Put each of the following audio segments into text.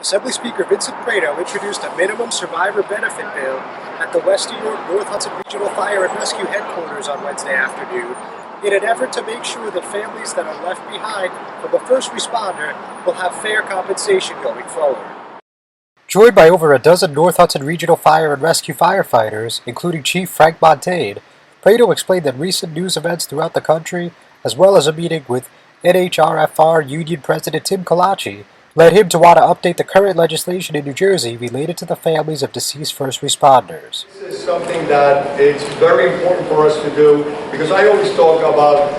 Assembly Speaker Vincent Prieto introduced a minimum survivor benefit bill at the West New York North Hudson Regional Fire and Rescue Headquarters on Wednesday afternoon in an effort to make sure that families that are left behind from a first responder will have fair compensation going forward. Joined by over a dozen North Hudson Regional Fire and Rescue firefighters, including Chief Frank Montaigne, Prieto explained that recent news events throughout the country, as well as a meeting with NHRFR Union President Tim Kalachi, led him to want to update the current legislation in New Jersey related to the families of deceased first responders. This is something that is very important for us to do because I always talk about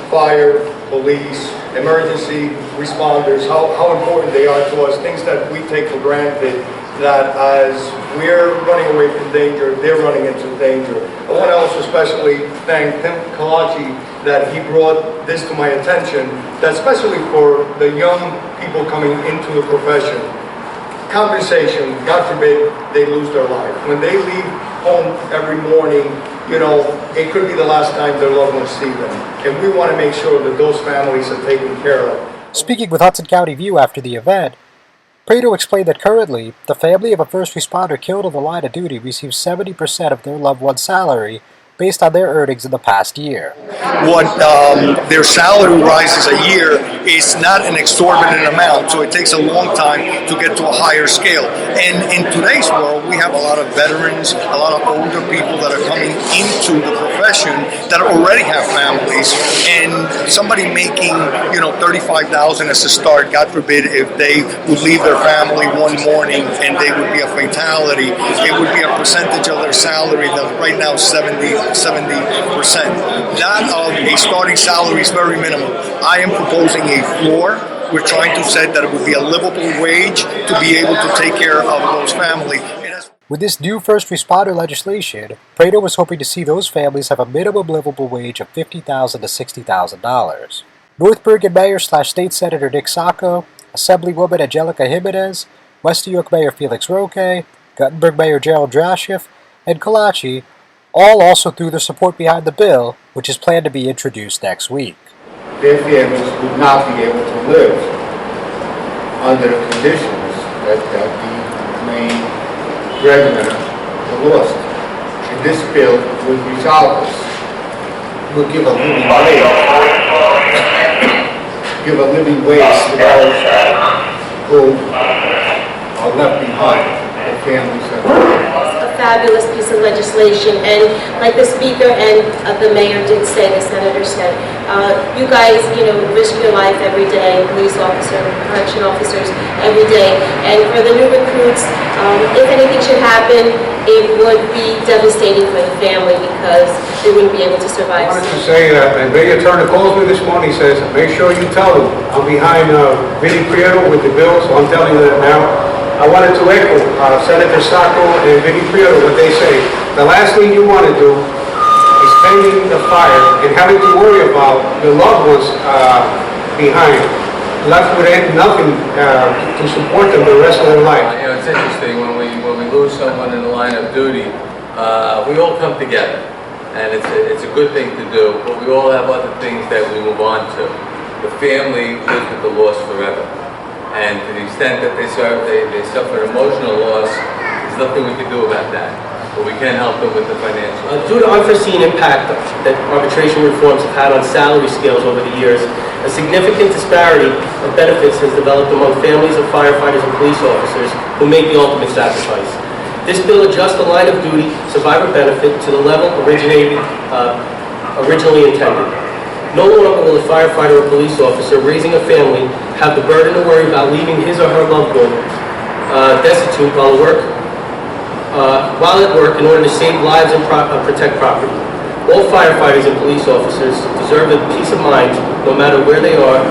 fire, police, emergency responders, how important they are to us, things that we take for granted, that as we're running away from danger, they're running into danger. I want to also especially thank Tim Kalachi that he brought this to my attention, that especially for the young people coming into the profession, compensation, God forbid, they lose their life. When they leave home every morning, you know, it could be the last time their loved ones see them. And we want to make sure that those families are taken care of. Speaking with Hudson County View after the event, Prieto explained that currently, the family of a first responder killed on the line of duty receives 70% of their loved one's salary based on their earnings in the past year. What their salary rises a year is not an exorbitant amount, so it takes a long time to get to a higher scale. And in today's world, we have a lot of veterans, a lot of older people that are coming into the profession that already have families, and somebody making, you know, $35,000 as a start, God forbid, if they would leave their family one morning and they would be a fatality, it would be a percentage of their salary that right now is 70%. That of a starting salary is very minimal. I am proposing a floor. We're trying to set that it would be a livable wage to be able to take care of those families. With this new first responder legislation, Prieto was hoping to see those families have a minimum livable wage of $50,000 to $60,000. North Bergen Mayor/State Senator Nick Sacco, Assemblywoman Angelica Jimenez, West New York Mayor Felix Roque, Guttenberg Mayor Gerald Draschiff, and Kalachi all also threw their support behind the bill, which is planned to be introduced next week. Their families would not be able to live under the conditions that the main breadwinner lost. And this bill would resolve this. Would give a living wage. Give a living wage to those who are left behind, the families that are fabulous piece of legislation, and like the speaker and the mayor did say, the senator said, you guys, you know, risk your life every day, police officer, correction officers every day, and for the new recruits, if anything should happen, it would be devastating for the family because they wouldn't be able to survive. I wanted to say that, and Mayor Turner calls me this morning, says, make sure you tell them I'm behind Vinnie Prieto with the bill, so I'm telling you that now. I wanted to echo Senator Sacco and Vinnie Prieto, what they say. The last thing you want to do is pending the fire and having to worry about your loved ones behind, left with nothing to support them the rest of their life. You know, it's interesting, when we lose someone in the line of duty, we all come together. And it's a good thing to do, but we all have other things that we move on to. The family lives with the loss forever. And to the extent that they suffer emotional loss, there's nothing we can do about that. But we can help them with the financial. Due to unforeseen impact that arbitration reforms have had on salary scales over the years, a significant disparity of benefits has developed among families of firefighters and police officers who make the ultimate sacrifice. This bill adjusts the line of duty survivor benefit to the level originally intended. No longer will a firefighter or police officer raising a family have the burden to worry about leaving his or her loved one destitute while at work in order to save lives and protect property. All firefighters and police officers deserve the peace of mind no matter where they are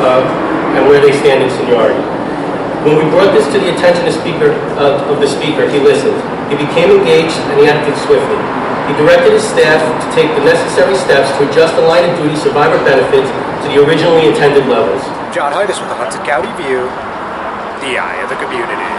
and where they stand in seniority. When we brought this to the attention of the speaker, he listened. He became engaged and he acted swiftly. He directed his staff to take the necessary steps to adjust the line of duty survivor benefits to the originally intended levels. John Heides with the Hudson County View, the eye of the community.